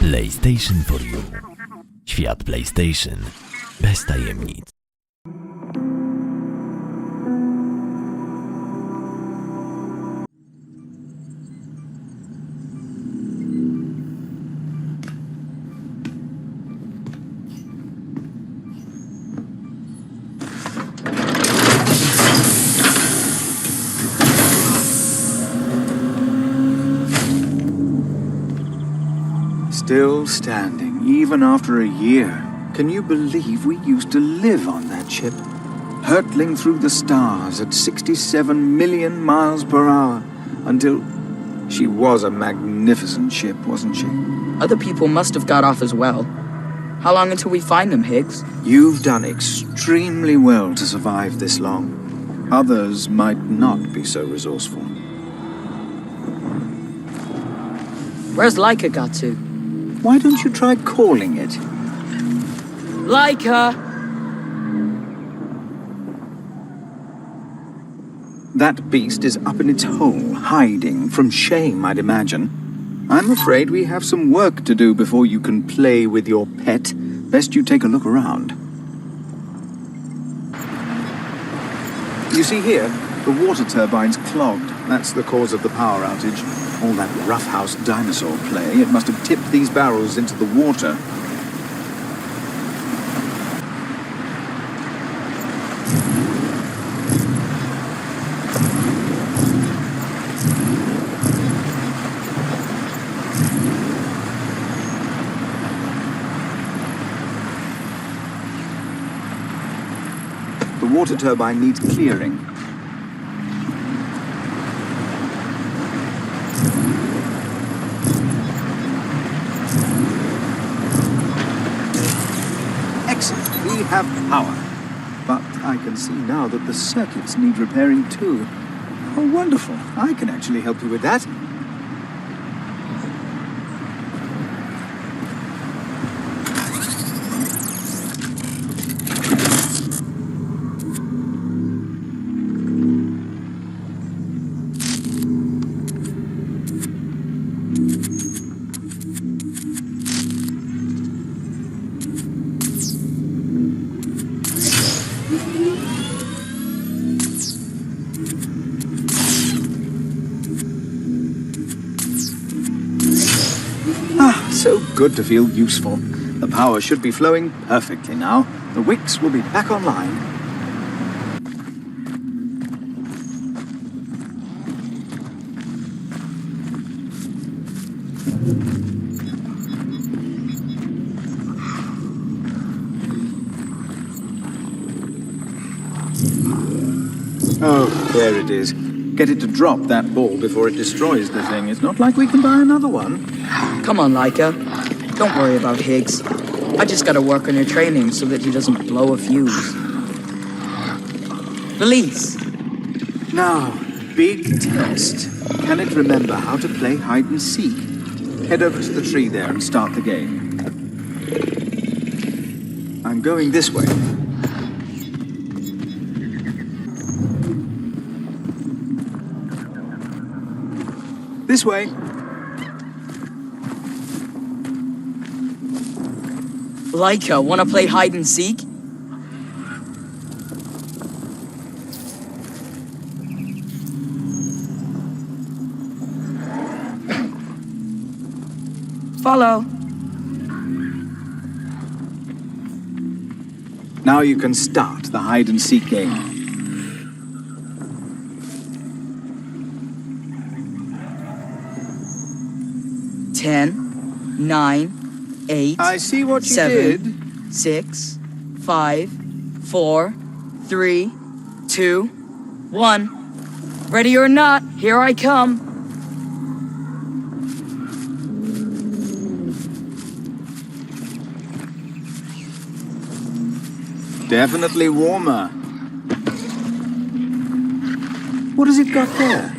PlayStation for You. Świat PlayStation bez tajemnic. Still standing, even after a year. Can you believe we used to live on that ship? Hurtling through the stars at 67 million miles per hour until... She was a magnificent ship, wasn't she? Other people must have got off as well. How long until we find them, Higgs? You've done extremely well to survive this long. Others might not be so resourceful. Where's Laika got to? Why don't you try calling it? Laika! That beast is up in its hole, hiding from shame, I'd imagine. I'm afraid we have some work to do before you can play with your pet. Best you take a look around. You see here, the water turbine's clogged. That's the cause of the power outage. All that roughhouse dinosaur play, it must have tipped these barrels into the water. The water turbine needs clearing. We have power. But I can see now that the circuits need repairing too. Oh, wonderful. I can actually help you with that. So good to feel useful. The power should be flowing perfectly now. The wicks will be back online. Oh, there it is. Get it to drop that ball before it destroys the thing. It's not like we can buy another one. Come on, Laika. Don't worry about Higgs. I just gotta work on your training so that he doesn't blow a fuse. Release! Now, big test. Can it remember how to play hide and seek? Head over to the tree there and start the game. I'm going this way. This way. Laika, wanna play hide and seek? Follow. Now you can start the hide and seek game. Ten, 9, 8. I see what you 7, did. 6, 5, 4, 3, 2, 1. Ready or not, here I come. Definitely warmer. What has it got there?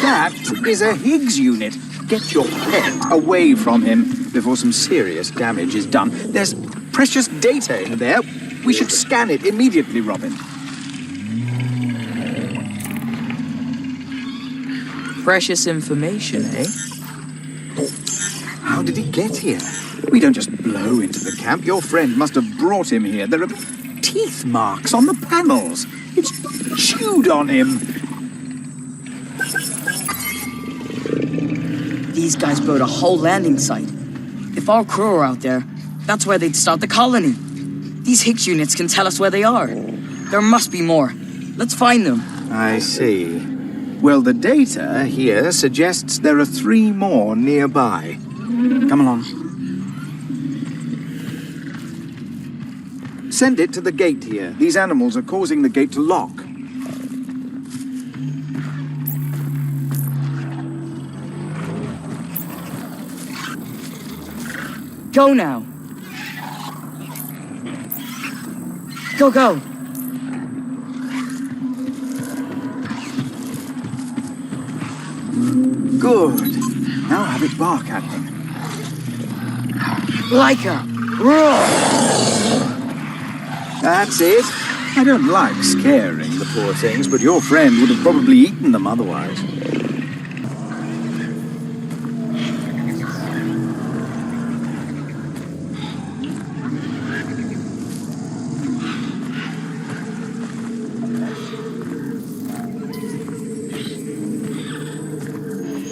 That is a Higgs unit. Get your pet away from him before some serious damage is done. There's precious data in there. We should scan it immediately, Robin. Precious information, eh? How did he get here? We don't just blow into the camp. Your friend must have brought him here. There are teeth marks on the panels. It's chewed on him. These guys built a whole landing site. If our crew are out there, that's where they'd start the colony. These Higgs units can tell us where they are. There must be more. Let's find them. I see. Well, the data here suggests there are 3 more nearby. Come along. Send it to the gate here. These animals are causing the gate to lock. Go now. Go, go. Good. Now have it bark at them. Laika, roar! That's it. I don't like scaring the poor things, but your friend would have probably eaten them otherwise.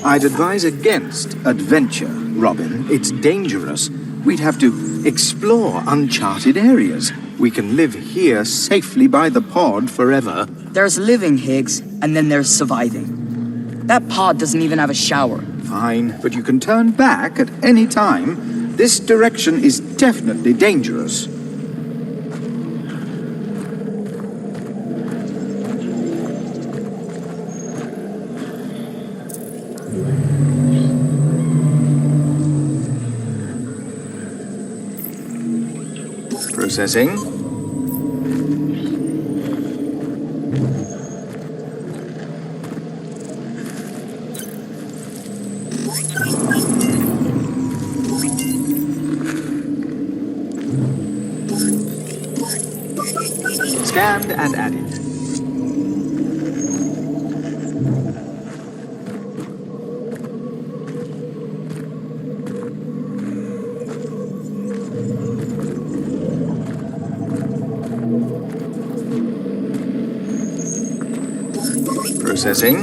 I'd advise against adventure, Robin. It's dangerous. We'd have to explore uncharted areas. We can live here safely by the pod forever. There's living, Higgs, and then there's surviving. That pod doesn't even have a shower. Fine, but you can turn back at any time. This direction is definitely dangerous. Processing. Scanned and added. Processing.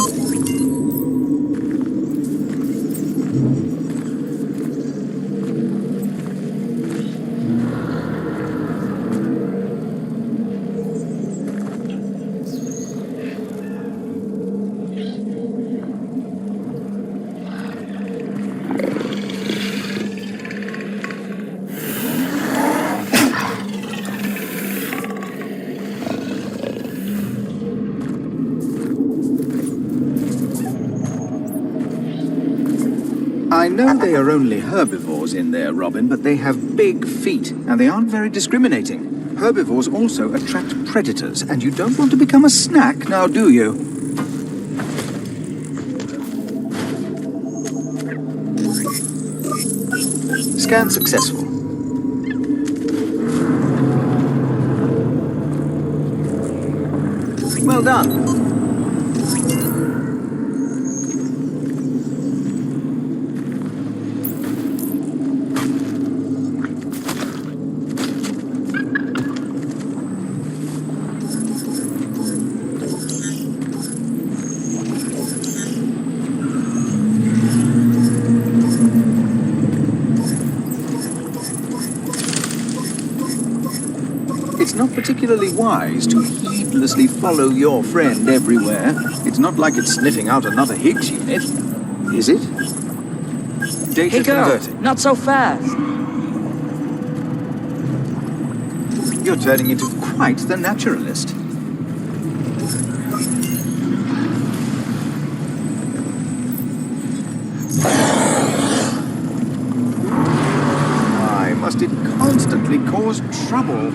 I know they are only herbivores in there, Robin, but they have big feet, and they aren't very discriminating. Herbivores also attract predators, and you don't want to become a snack, now do you? Scan successful. Well done. It's not particularly wise to heedlessly follow your friend everywhere. It's not like it's sniffing out another Higgs unit, is it? Data Hey girl, converted. not so fast. You're turning into quite the naturalist. Why must it constantly cause trouble?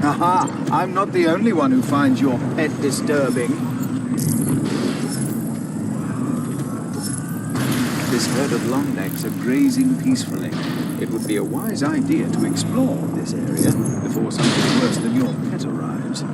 Aha! I'm not the only one who finds your pet disturbing. This herd of longnecks are grazing peacefully. It would be a wise idea to explore this area before something worse than your pet arrives.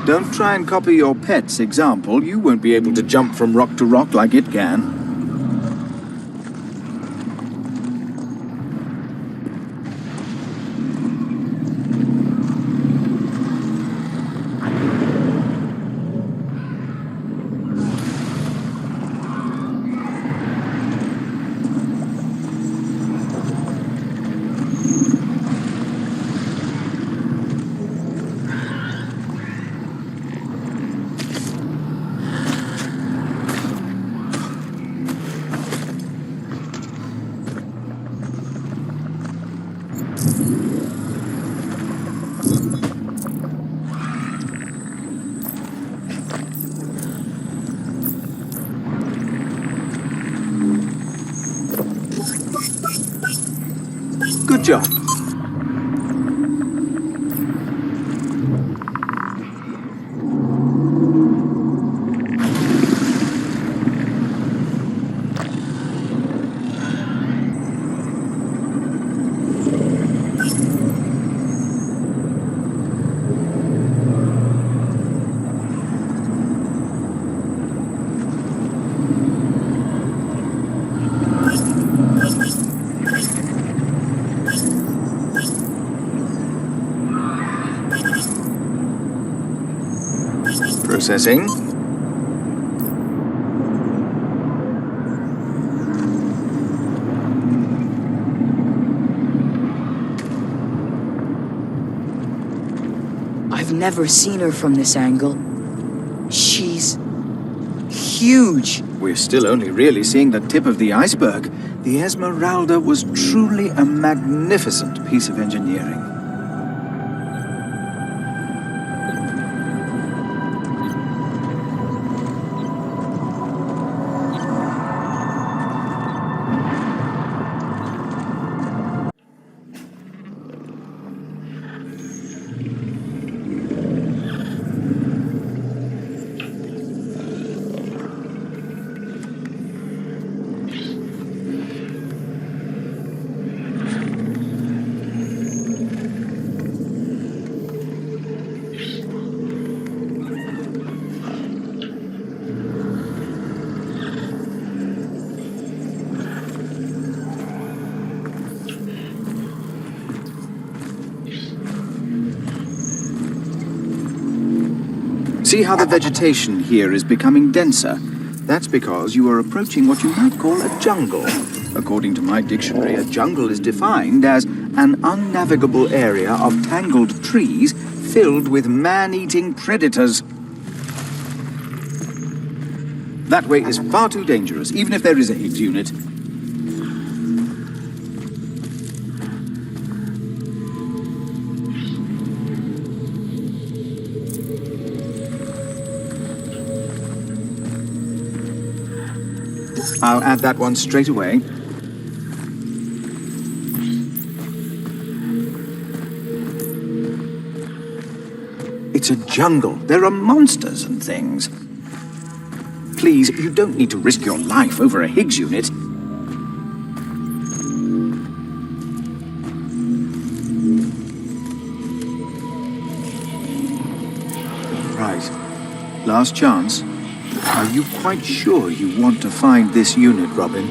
Don't try and copy your pet's example. You won't be able to jump from rock to rock like it can. Good job. Processing. I've never seen her from this angle. She's huge. We're still only really seeing the tip of the iceberg. The Esmeralda was truly a magnificent piece of engineering. See how the vegetation here is becoming denser? That's because you are approaching what you might call a jungle. According to my dictionary, a jungle is defined as an unnavigable area of tangled trees filled with man-eating predators. That way is far too dangerous, even if there is a Higgs unit. I'll add that one straight away. It's a jungle. There are monsters and things. Please, you don't need to risk your life over a Higgs unit. Right. Last chance. Are you quite sure you want to find this unit, Robin?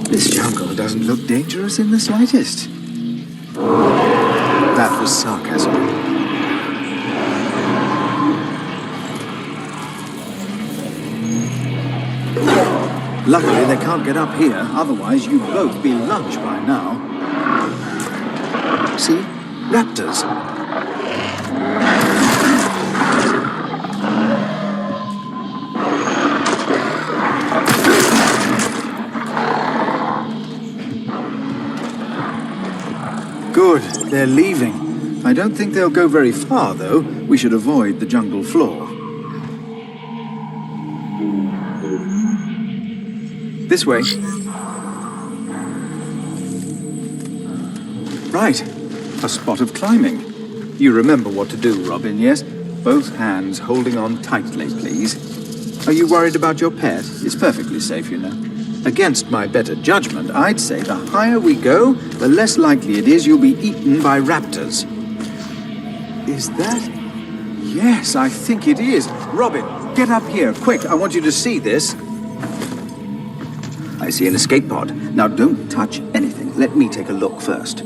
This jungle doesn't look dangerous in the slightest. That was sarcasm. Luckily, they can't get up here, otherwise you'd both be lunch by now. See? Raptors. Good, they're leaving. I don't think they'll go very far, though. We should avoid the jungle floor. This way. Right. A spot of climbing. You remember what to do, Robin, yes? Both hands holding on tightly, please. Are you worried about your pet? It's perfectly safe, you know. Against my better judgment, I'd say the higher we go, the less likely it is you'll be eaten by raptors. Is that? Yes, I think it is. Robin, get up here, quick. I want you to see this. I see an escape pod. Now don't touch anything. Let me take a look first.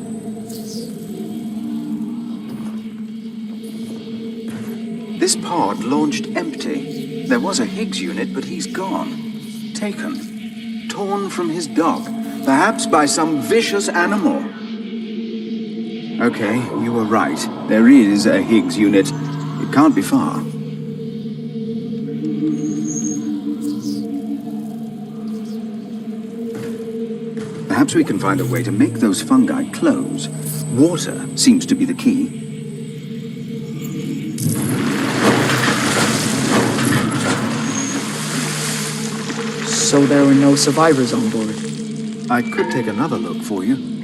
This pod launched empty. There was a Higgs unit, but he's gone. Taken. Torn from his dock. Perhaps by some vicious animal. Okay, you were right. There is a Higgs unit. It can't be far. Perhaps we can find a way to make those fungi close. Water seems to be the key. So there were no survivors on board. I could take another look for you.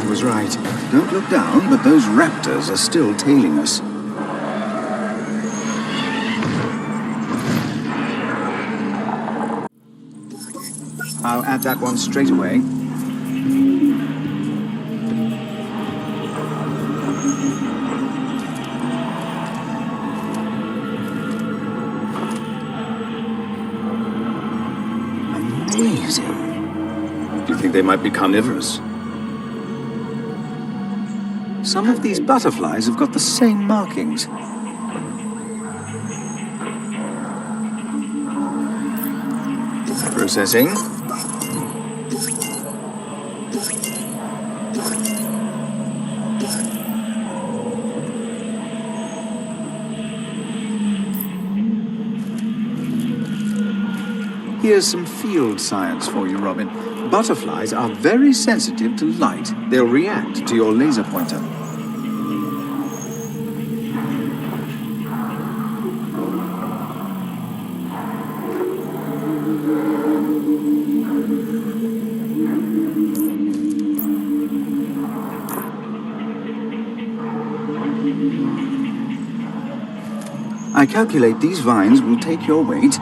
Was right. Don't look down, but those raptors are still tailing us. I'll add that one straight away. Amazing. Do you think they might be carnivorous? Some of these butterflies have got the same markings. Processing. Here's some field science for you, Robin. Butterflies are very sensitive to light. They'll react to your laser pointer. I calculate these vines will take your weight.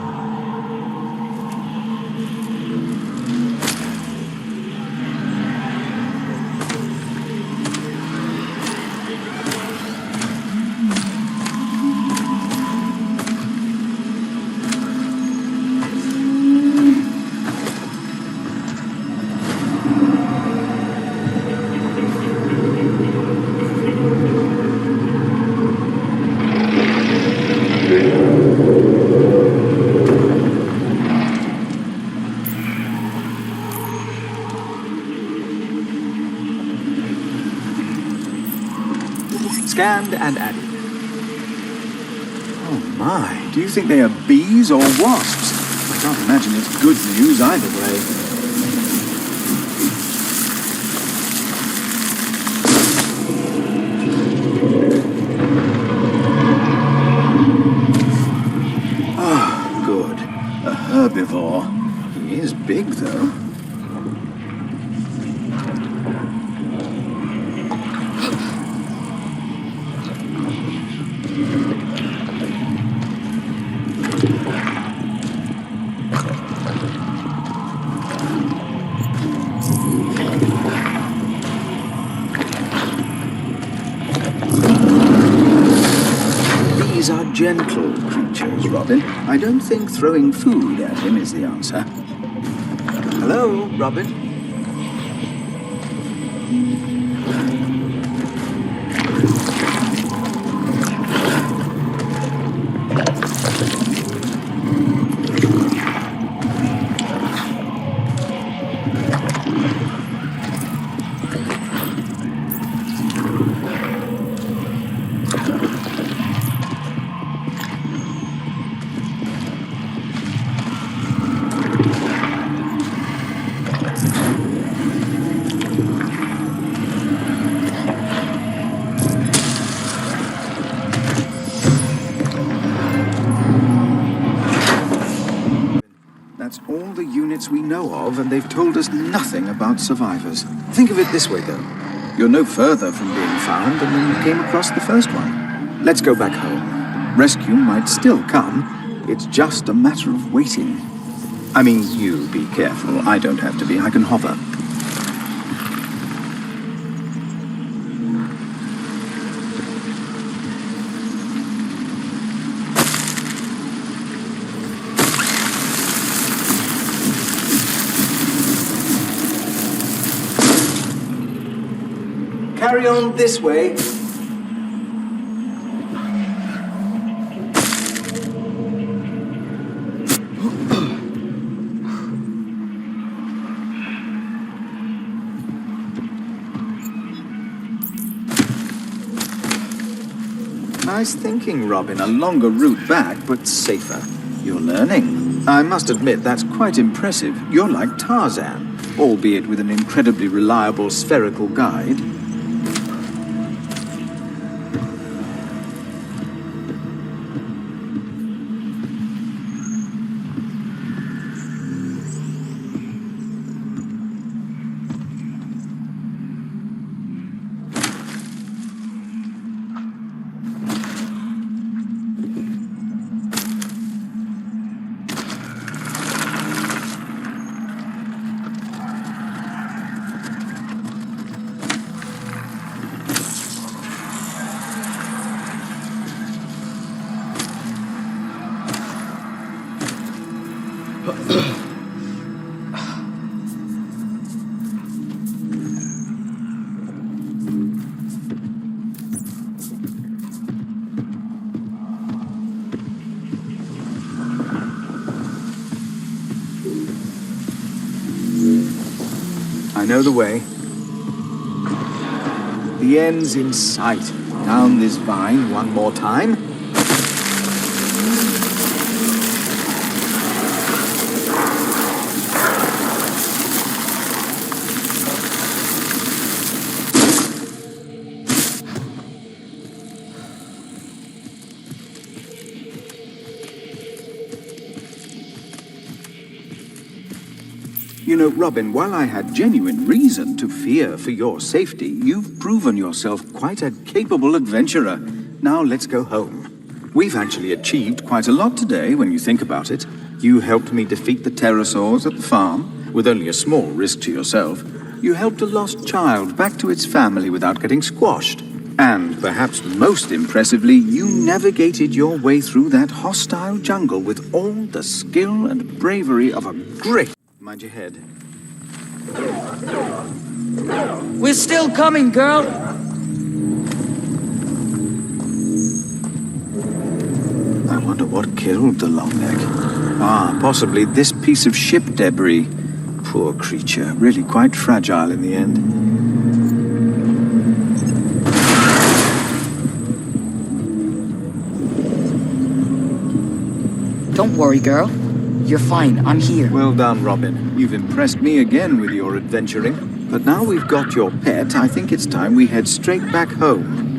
Scanned and added. Oh my, do you think they are bees or wasps? I can't imagine it's good news either way. Ah, good. A herbivore. He is big, though. These are gentle creatures, Robin. I don't think throwing food at him is the answer. Hello, Robin? all the units we know of, and they've told us nothing about survivors. Think of it this way, though. You're no further from being found than when you came across the first one. Let's go back home. Rescue might still come. It's just a matter of waiting. I mean, you be careful. I don't have to be. I can hover. Carry on this way. Nice thinking, Robin. A longer route back, but safer. You're learning. I must admit, that's quite impressive. You're like Tarzan, albeit with an incredibly reliable spherical guide. I know the way. The end's in sight. Down this vine one more time. You know, Robin, while I had genuine reason to fear for your safety, you've proven yourself quite a capable adventurer. Now let's go home. We've actually achieved quite a lot today, when you think about it. You helped me defeat the pterosaurs at the farm, with only a small risk to yourself. You helped a lost child back to its family without getting squashed. And, perhaps most impressively, you navigated your way through that hostile jungle with all the skill and bravery of a great... Mind your head. We're still coming, girl. I wonder what killed the longneck. Ah, possibly this piece of ship debris. Poor creature, really quite fragile in the end. Don't worry, girl. You're fine. I'm here. Well done, Robin. You've impressed me again with your adventuring. But now we've got your pet, I think it's time we head straight back home.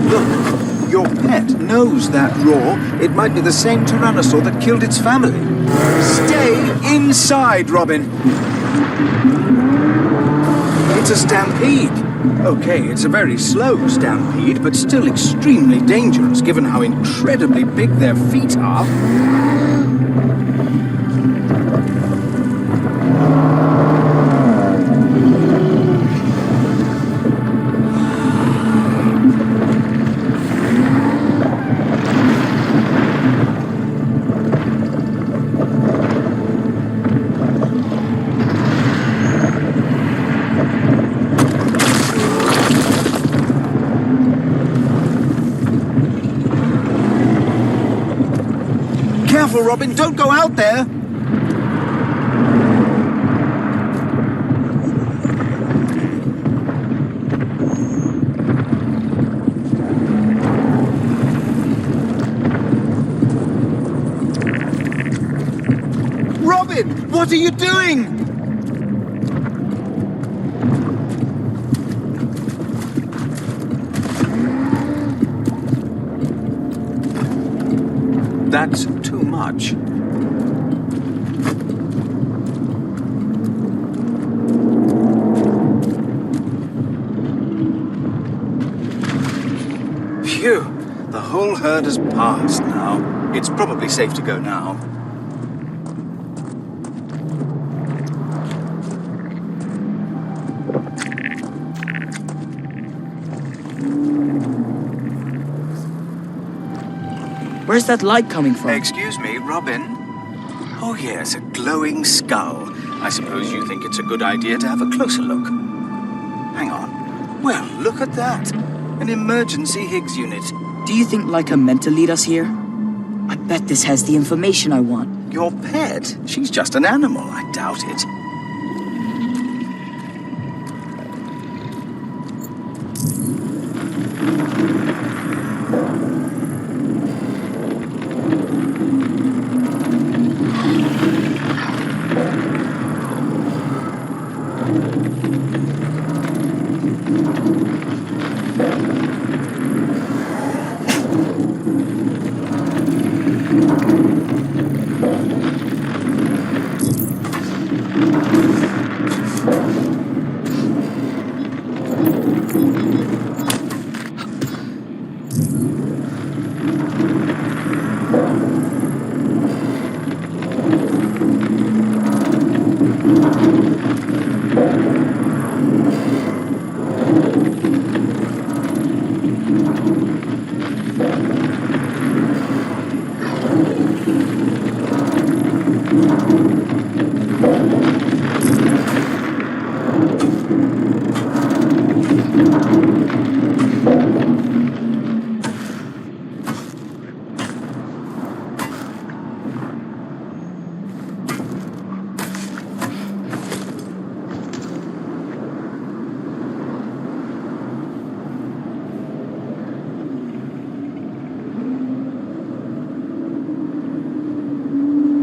Look, your pet knows that roar. It might be the same tyrannosaur that killed its family. Stay inside, Robin. It's a stampede. Okay, it's a very slow stampede, but still extremely dangerous, given how incredibly big their feet are. Careful, Robin, don't go out there! Robin, what are you doing? That's too much. Phew! The whole herd has passed now. It's probably safe to go now. Where's that light coming from? Excuse me, Robin? Oh yes, a glowing skull. I suppose you think it's a good idea to have a closer look. Hang on. Well, look at that. An emergency Higgs unit. Do you think Leica meant to lead us here? I bet this has the information I want. Your pet? She's just an animal. I doubt it.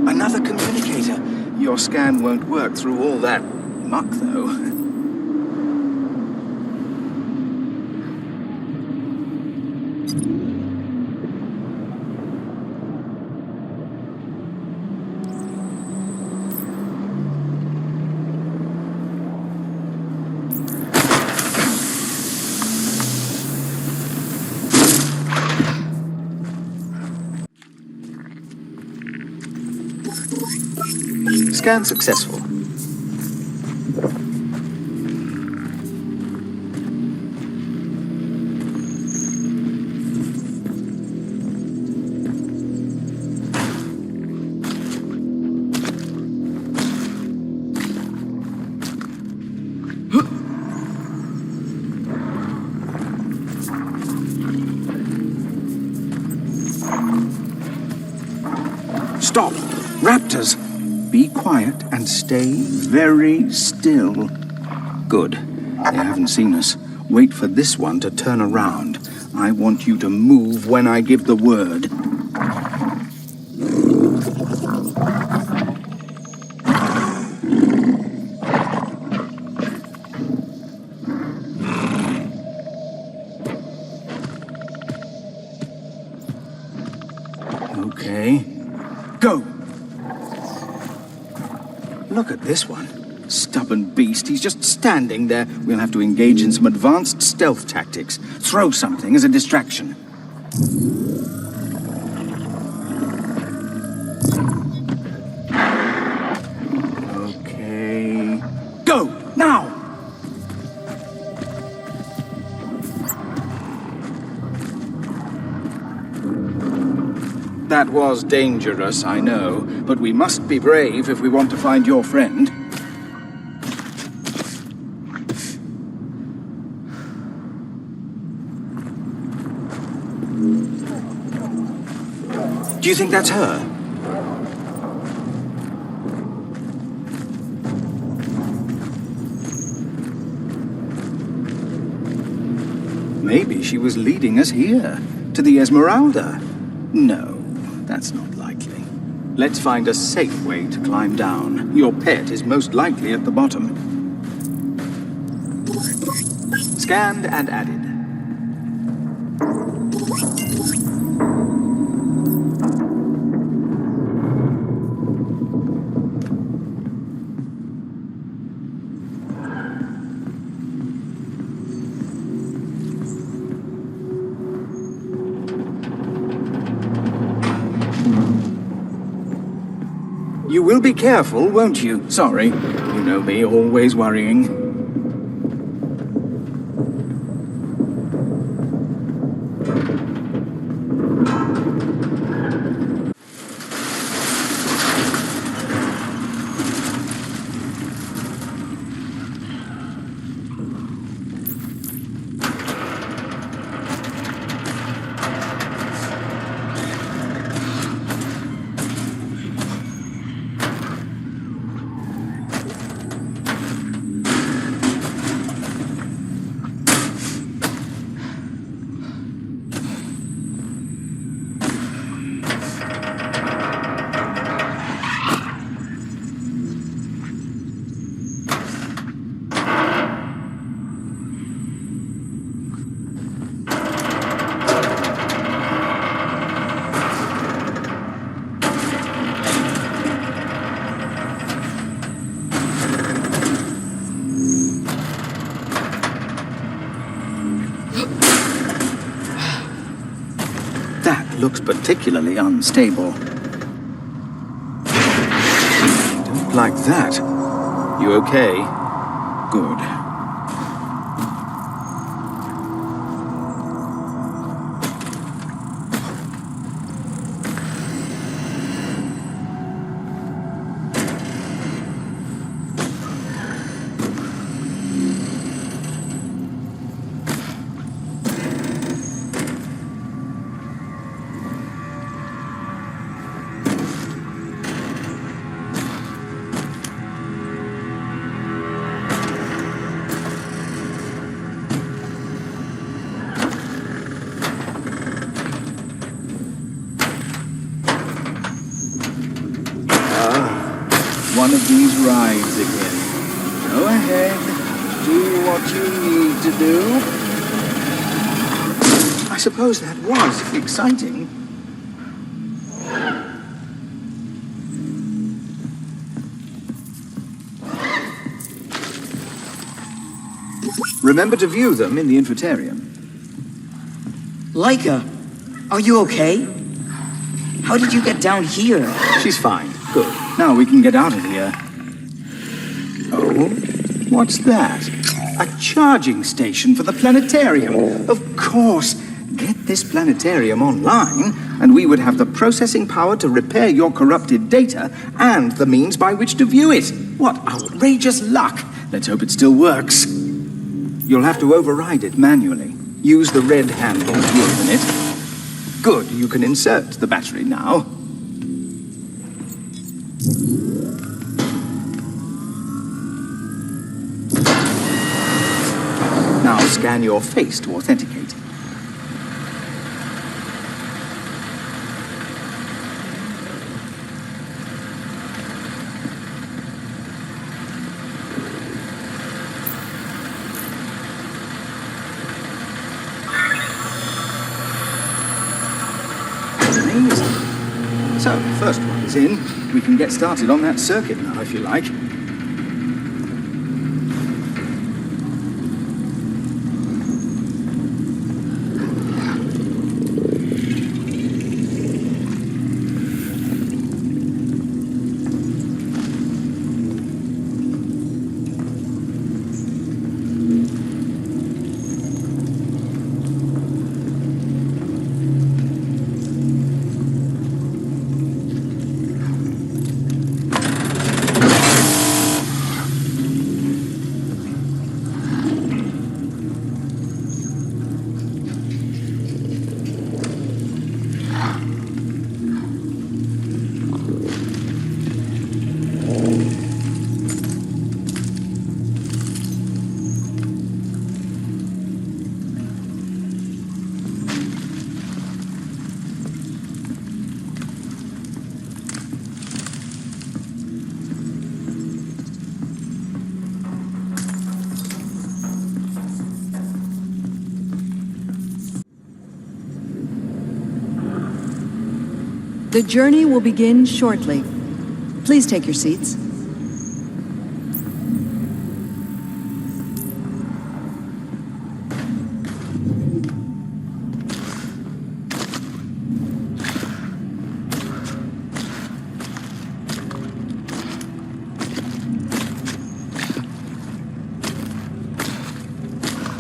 Another communicator. Your scan won't work through all that muck, though. Scan successful. Stop! Raptors! Be quiet and stay very still. Good. They haven't seen us. Wait for this one to turn around. I want you to move when I give the word. Okay. Go! Look at this one. Stubborn beast. He's just standing there. We'll have to engage in some advanced stealth tactics. Throw something as a distraction. Okay. Go! Now! That was dangerous, I know, but we must be brave if we want to find your friend. Do you think that's her? Maybe she was leading us here, to the Esmeralda. No. That's not likely. Let's find a safe way to climb down. Your pet is most likely at the bottom. Scanned and added. You will be careful, won't you? Sorry. You know me, always worrying. Looks particularly unstable. Don't like that. You okay? Good. One of these rides again. Go ahead. Do what you need to do. I suppose that was exciting. Remember to view them in the infotarium. Leica, are you okay? How did you get down here? She's fine. Good. Now we can get out of here. Oh? What's that? A charging station for the planetarium. Of course. Get this planetarium online, and we would have the processing power to repair your corrupted data and the means by which to view it. What outrageous luck! Let's hope it still works. You'll have to override it manually. Use the red handle to open it. Good, you can insert the battery now. Now scan your face to authenticate. So, first one's in. We can get started on that circuit now, if you like. The journey will begin shortly. Please take your seats.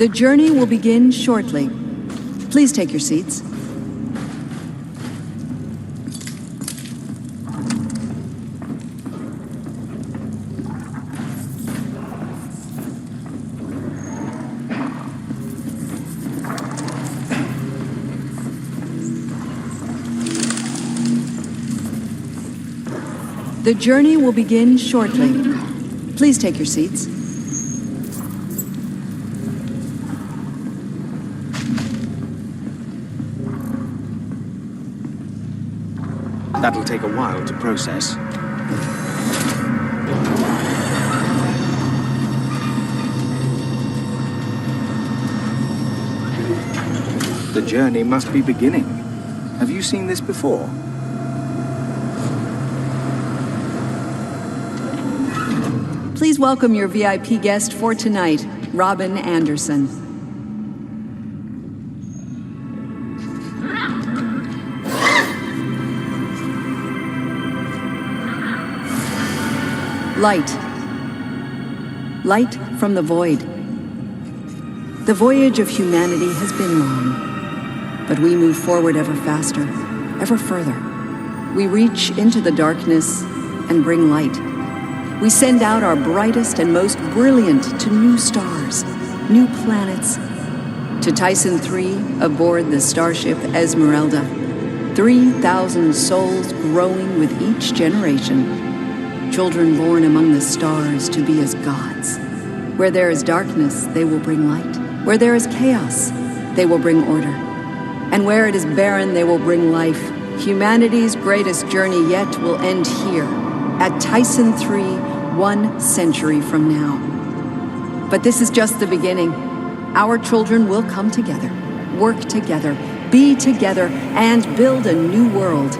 The journey will begin shortly. Please take your seats. The journey will begin shortly. Please take your seats. That'll take a while to process. The journey must be beginning. Have you seen this before? Please welcome your VIP guest for tonight, Robin Anderson. Light. Light from the void. The voyage of humanity has been long, but we move forward ever faster, ever further. We reach into the darkness and bring light. We send out our brightest and most brilliant to new stars, new planets. To Tyson 3 aboard the starship Esmeralda. 3,000 souls growing with each generation. Children born among the stars to be as gods. Where there is darkness, they will bring light. Where there is chaos, they will bring order. And where it is barren, they will bring life. Humanity's greatest journey yet will end here, at Tyson 3, 1 century from now. But this is just the beginning. Our children will come together, work together, be together, and build a new world.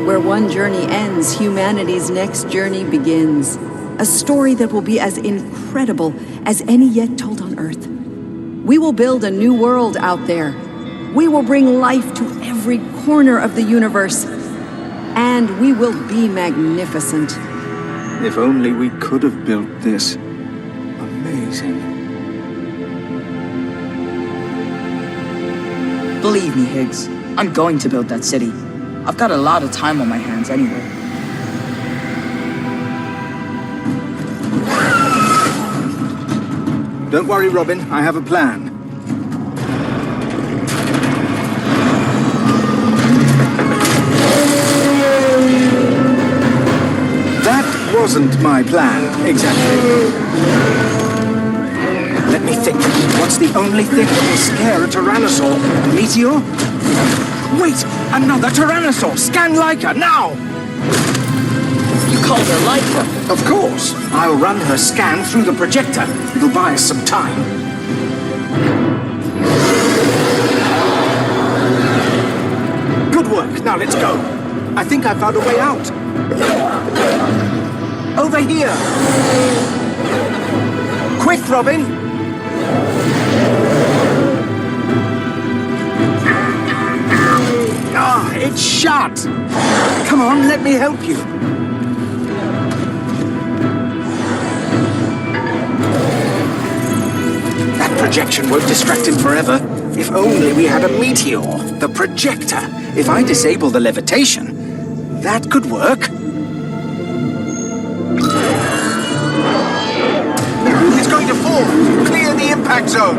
Where one journey ends, humanity's next journey begins. A story that will be as incredible as any yet told on Earth. We will build a new world out there. We will bring life to every corner of the universe. And we will be magnificent. If only we could have built this. Amazing. Believe me, Higgs, I'm going to build that city. I've got a lot of time on my hands anyway. Don't worry, Robin. I have a plan. That wasn't my plan, exactly. Let me think. What's the only thing that will scare a Tyrannosaur? A meteor? Wait! Another Tyrannosaur! Scan Leica, now! You called her Leica? Of course. I'll run her scan through the projector. It'll buy us some time. Good work. Now let's go. I think I found a way out. Over here. Quick, Robin. Ah, it's shut. Come on, let me help you. That projection won't distract him forever. If only we had a meteor. The projector. If I disable the levitation, that could work. It's going to fall. Clear the impact zone.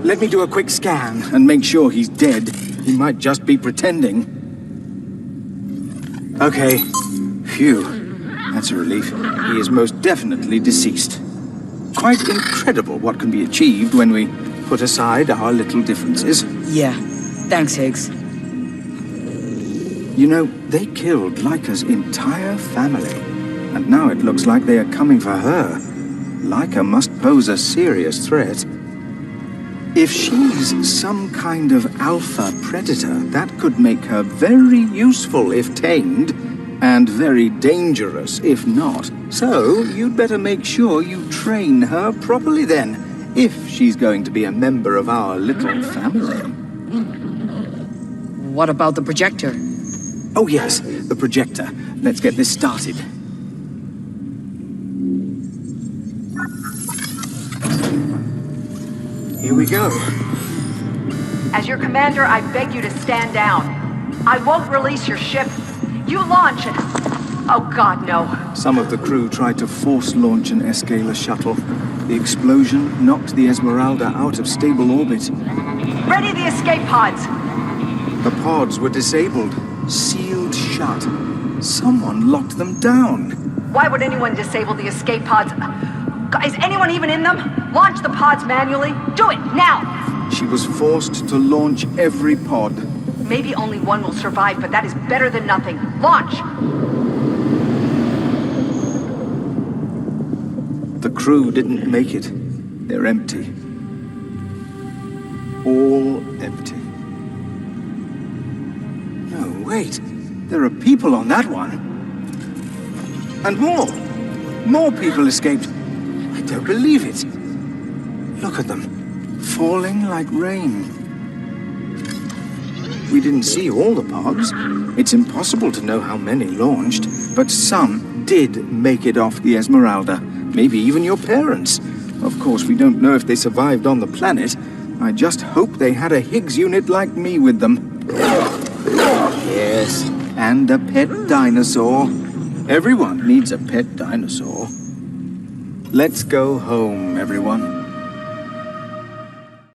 Let me do a quick scan and make sure he's dead. He might just be pretending. Okay. Phew. That's a relief. He is most definitely deceased. Quite incredible what can be achieved when we put aside our little differences. Yeah. Thanks, Higgs. You know, they killed Leica's entire family. And now it looks like they are coming for her. Leica must pose a serious threat. If she's some kind of alpha predator, that could make her very useful if tamed, and very dangerous if not. So, you'd better make sure you train her properly then. If she's going to be a member of our little family. What about the projector? Oh yes, the projector. Let's get this started. Here we go. As your commander, I beg you to stand down. I won't release your ship. You launch it. Oh God, no. Some of the crew tried to force launch an Escaler shuttle. The explosion knocked the Esmeralda out of stable orbit. Ready the escape pods. The pods were disabled, sealed shut. Someone locked them down. Why would anyone disable the escape pods? Is anyone even in them? Launch the pods manually. Do it, now! She was forced to launch every pod. Maybe only one will survive, but that is better than nothing. Launch! The crew didn't make it. They're empty. All empty. No, wait. There are people on that one. And more. More people escaped. I don't believe it. Look at them. Falling like rain. We didn't see all the pods. It's impossible to know how many launched, but some did make it off the Esmeralda. Maybe even your parents. Of course, we don't know if they survived on the planet. I just hope they had a Higgs unit like me with them. Yes, and a pet dinosaur. Everyone needs a pet dinosaur. Let's go home, everyone.